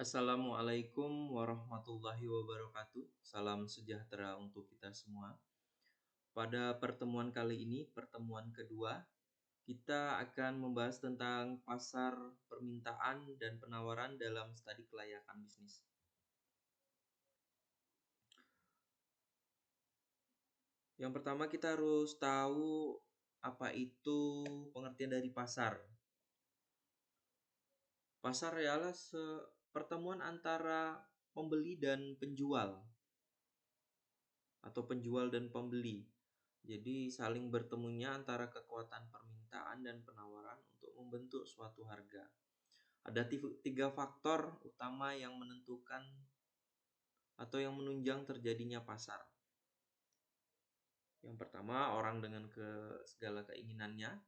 Assalamualaikum warahmatullahi wabarakatuh. Salam sejahtera untuk kita semua. Pada pertemuan kali ini, pertemuan kedua, kita akan membahas tentang pasar permintaan dan penawaran dalam studi kelayakan bisnis. Yang pertama, kita harus tahu apa itu pengertian dari pasar. Pasar ialah pertemuan antara pembeli dan penjual atau penjual dan pembeli. Jadi saling bertemunya antara kekuatan permintaan dan penawaran untuk membentuk suatu harga. Ada 3 faktor utama yang menentukan atau yang menunjang terjadinya pasar. Yang pertama, orang dengan segala keinginannya.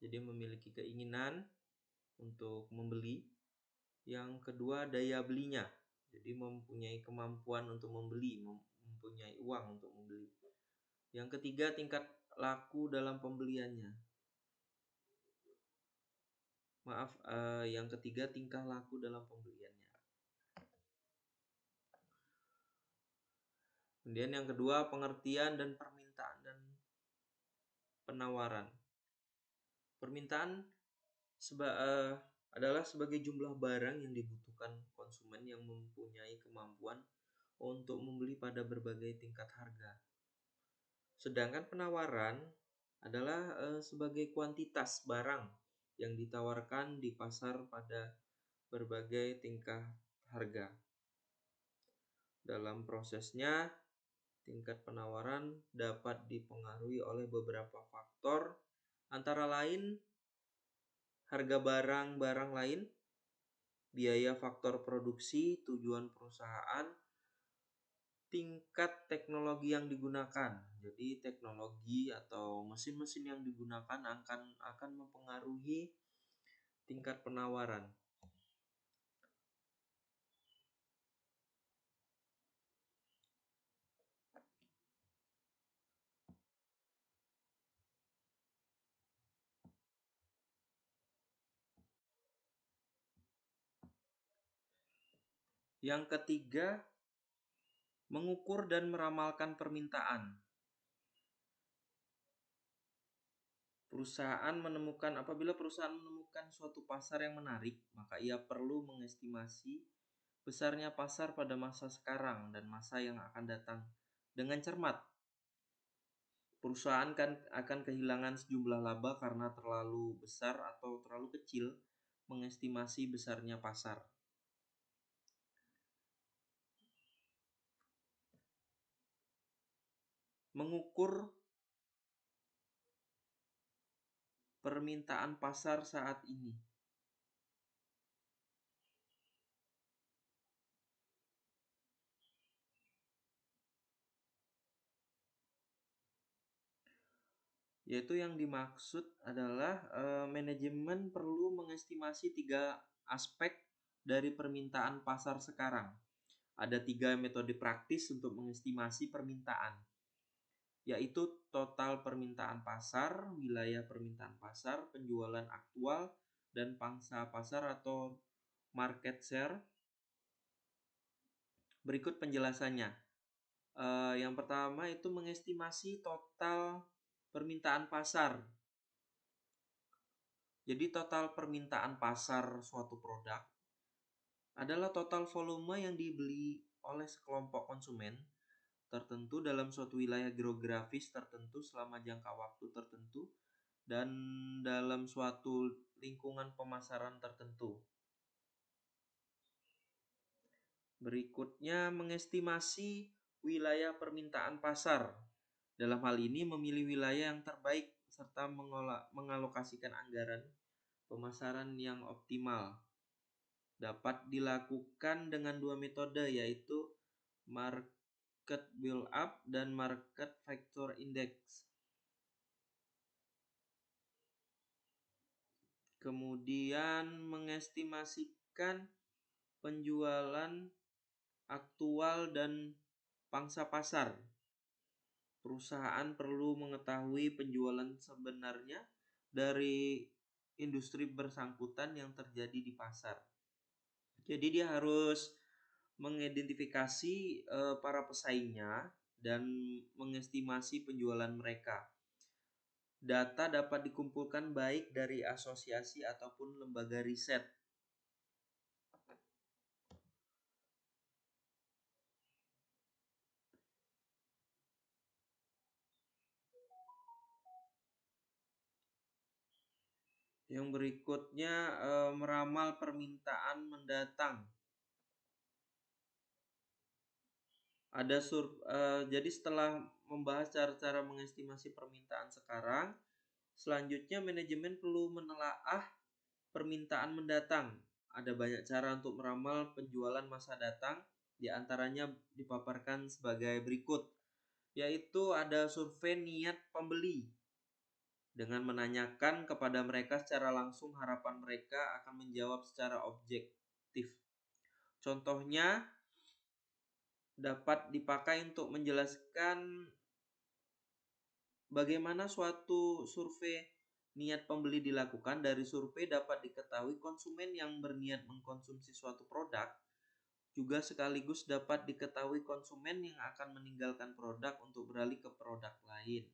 Jadi memiliki keinginan untuk membeli. Yang kedua, daya belinya. Jadi mempunyai kemampuan untuk membeli, mempunyai uang untuk membeli. Yang ketiga, tingkat laku dalam pembeliannya. Yang ketiga, tingkah laku dalam pembeliannya. Kemudian yang kedua, pengertian dan permintaan dan penawaran. Permintaan adalah sebagai jumlah barang yang dibutuhkan konsumen yang mempunyai kemampuan untuk membeli pada berbagai tingkat harga. Sedangkan penawaran adalah sebagai kuantitas barang yang ditawarkan di pasar pada berbagai tingkat harga. Dalam prosesnya, tingkat penawaran dapat dipengaruhi oleh beberapa faktor, antara lain harga barang-barang lain, biaya faktor produksi, tujuan perusahaan, tingkat teknologi yang digunakan. Jadi teknologi atau mesin-mesin yang digunakan akan mempengaruhi tingkat penawaran. Yang ketiga, mengukur dan meramalkan permintaan. Apabila perusahaan menemukan suatu pasar yang menarik, maka ia perlu mengestimasi besarnya pasar pada masa sekarang dan masa yang akan datang. Dengan cermat, perusahaan akan kehilangan sejumlah laba karena terlalu besar atau terlalu kecil mengestimasi besarnya pasar. Mengukur permintaan pasar saat ini. Yaitu yang dimaksud adalah manajemen perlu mengestimasi 3 aspek dari permintaan pasar sekarang. Ada 3 metode praktis untuk mengestimasi permintaan, yaitu total permintaan pasar, wilayah permintaan pasar, penjualan aktual, dan pangsa pasar atau market share. Berikut penjelasannya. Yang pertama itu mengestimasi total permintaan pasar. Jadi total permintaan pasar suatu produk adalah total volume yang dibeli oleh sekelompok konsumen tertentu dalam suatu wilayah geografis tertentu selama jangka waktu tertentu dan dalam suatu lingkungan pemasaran tertentu. Berikutnya, mengestimasi wilayah permintaan pasar. Dalam hal ini memilih wilayah yang terbaik serta mengalokasikan anggaran pemasaran yang optimal. Dapat dilakukan dengan 2 metode, yaitu market build-up dan market factor index. Kemudian mengestimasikan penjualan aktual dan pangsa pasar. Perusahaan perlu mengetahui penjualan sebenarnya dari industri bersangkutan yang terjadi di pasar. Jadi dia harus mengidentifikasi para pesaingnya dan mengestimasi penjualan mereka. Data dapat dikumpulkan baik dari asosiasi ataupun lembaga riset. Yang berikutnya meramal permintaan mendatang. Jadi setelah membahas cara-cara mengestimasi permintaan sekarang, selanjutnya manajemen perlu menelaah permintaan mendatang. Ada banyak cara untuk meramal penjualan masa datang, di antaranya dipaparkan sebagai berikut, yaitu ada survei niat pembeli dengan menanyakan kepada mereka secara langsung harapan mereka akan menjawab secara objektif. Contohnya dapat dipakai untuk menjelaskan bagaimana suatu survei niat pembeli dilakukan. Dari survei dapat diketahui konsumen yang berniat mengkonsumsi suatu produk juga sekaligus dapat diketahui konsumen yang akan meninggalkan produk untuk beralih ke produk lain.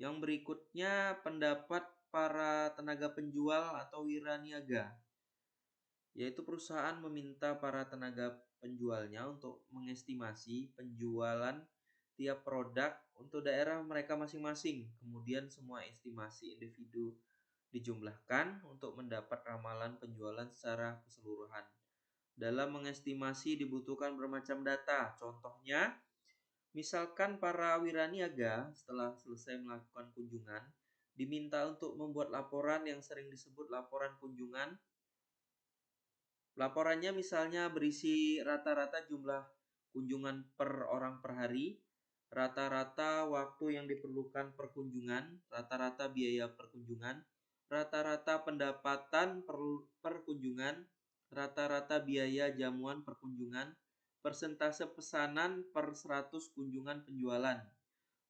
Yang berikutnya pendapat para tenaga penjual atau wiraniaga, yaitu perusahaan meminta para tenaga penjualnya untuk mengestimasi penjualan tiap produk untuk daerah mereka masing-masing. Kemudian semua estimasi individu dijumlahkan untuk mendapat ramalan penjualan secara keseluruhan. Dalam mengestimasi dibutuhkan bermacam data. Contohnya, misalkan para wiraniaga setelah selesai melakukan kunjungan diminta untuk membuat laporan yang sering disebut laporan kunjungan. Laporannya misalnya berisi rata-rata jumlah kunjungan per orang per hari, rata-rata waktu yang diperlukan per kunjungan, rata-rata biaya per kunjungan, rata-rata pendapatan per kunjungan, rata-rata biaya jamuan per kunjungan, persentase pesanan per 100 kunjungan penjualan,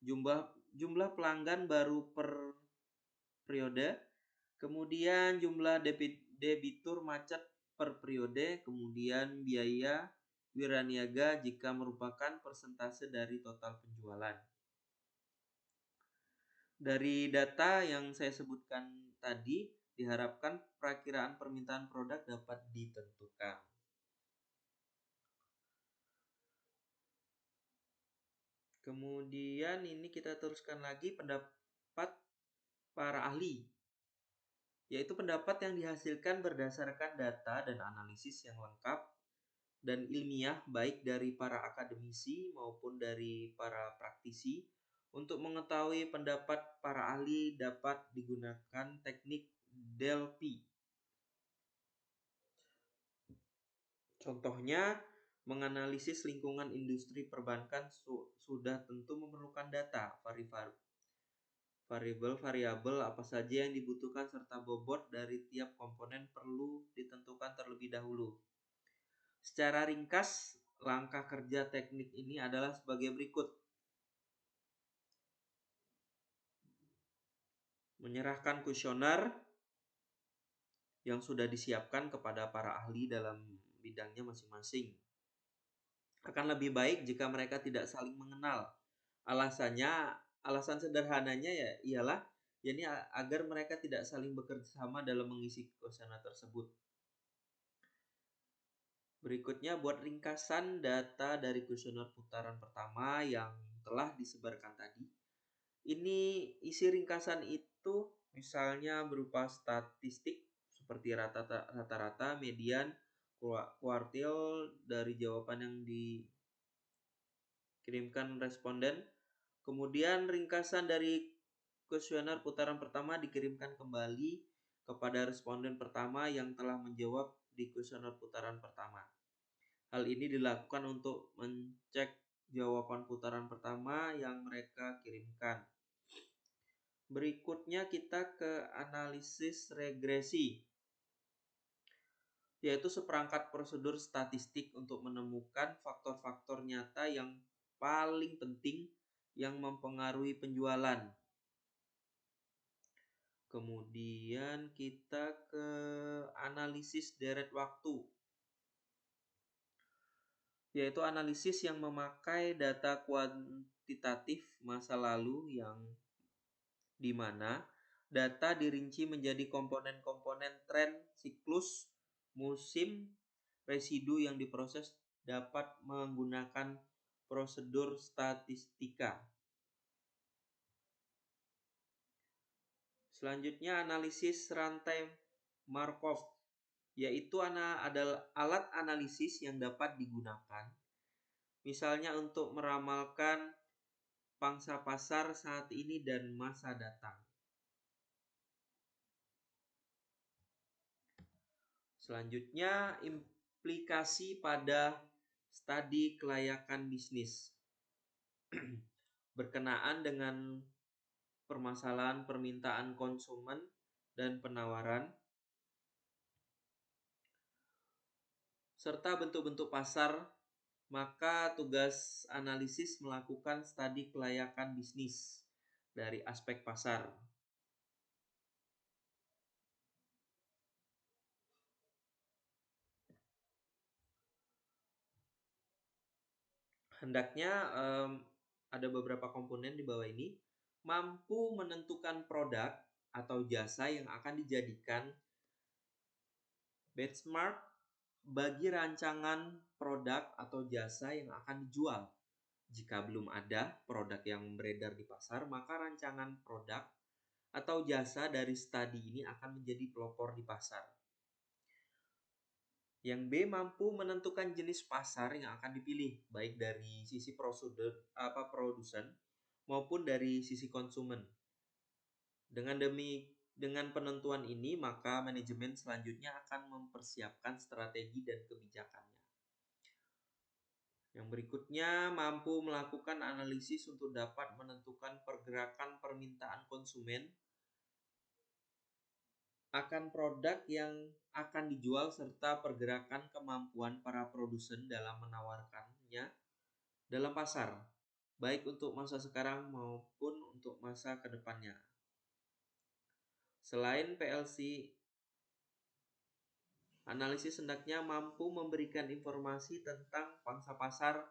jumlah pelanggan baru per periode, kemudian jumlah debitur macet per periode, kemudian biaya wiraniaga jika merupakan persentase dari total penjualan. Dari data yang saya sebutkan tadi, diharapkan perakiraan permintaan produk dapat ditentukan. Kemudian ini kita teruskan lagi pendapat para ahli, yaitu pendapat yang dihasilkan berdasarkan data dan analisis yang lengkap dan ilmiah baik dari para akademisi maupun dari para praktisi. Untuk mengetahui pendapat para ahli dapat digunakan teknik Delphi. Contohnya, menganalisis lingkungan industri perbankan sudah tentu memerlukan data, variabel apa saja yang dibutuhkan serta bobot dari tiap komponen perlu ditentukan terlebih dahulu. Secara ringkas, langkah kerja teknik ini adalah sebagai berikut. Menyerahkan kuesioner yang sudah disiapkan kepada para ahli dalam bidangnya masing-masing. Akan lebih baik jika mereka tidak saling mengenal. Alasan sederhananya ialah agar mereka tidak saling bekerja sama dalam mengisi kuesioner tersebut. Berikutnya, buat ringkasan data dari kuesioner putaran pertama yang telah disebarkan tadi. Ini isi ringkasan itu misalnya berupa statistik seperti rata-rata, median, kuartil dari jawaban yang dikirimkan responden. Kemudian ringkasan dari kuesioner putaran pertama dikirimkan kembali kepada responden pertama yang telah menjawab di kuesioner putaran pertama. Hal ini dilakukan untuk mencek jawaban putaran pertama yang mereka kirimkan. Berikutnya kita ke analisis regresi, yaitu seperangkat prosedur statistik untuk menemukan faktor-faktor nyata yang paling penting yang mempengaruhi penjualan. Kemudian kita ke analisis deret waktu, yaitu analisis yang memakai data kuantitatif masa lalu yang dimana data dirinci menjadi komponen-komponen tren, siklus, musim, residu yang diproses dapat menggunakan prosedur statistika. Selanjutnya analisis rantai Markov, yaitu adalah alat analisis yang dapat digunakan misalnya untuk meramalkan pangsa pasar saat ini dan masa datang. Selanjutnya, implikasi pada studi kelayakan bisnis berkenaan dengan permasalahan permintaan konsumen dan penawaran, serta bentuk-bentuk pasar, maka tugas analisis melakukan studi kelayakan bisnis dari aspek pasar. Hendaknya ada beberapa komponen di bawah ini, mampu menentukan produk atau jasa yang akan dijadikan benchmark bagi rancangan produk atau jasa yang akan dijual. Jika belum ada produk yang beredar di pasar, maka rancangan produk atau jasa dari studi ini akan menjadi pelopor di pasar. Yang B, mampu menentukan jenis pasar yang akan dipilih, baik dari sisi produsen maupun dari sisi konsumen. Dengan penentuan ini, maka manajemen selanjutnya akan mempersiapkan strategi dan kebijakannya. Yang berikutnya, mampu melakukan analisis untuk dapat menentukan pergerakan permintaan konsumen akan produk yang akan dijual serta pergerakan kemampuan para produsen dalam menawarkannya dalam pasar, baik untuk masa sekarang maupun untuk masa kedepannya. Selain PLC, analisis hendaknya mampu memberikan informasi tentang pangsa pasar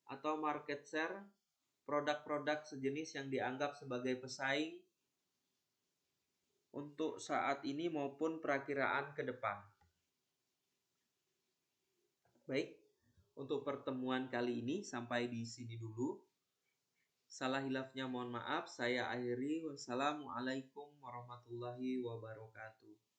atau market share produk-produk sejenis yang dianggap sebagai pesaing untuk saat ini maupun perakiraan ke depan. Baik, untuk pertemuan kali ini sampai di sini dulu. Salah hilafnya mohon maaf, saya akhiri. Wassalamualaikum warahmatullahi wabarakatuh.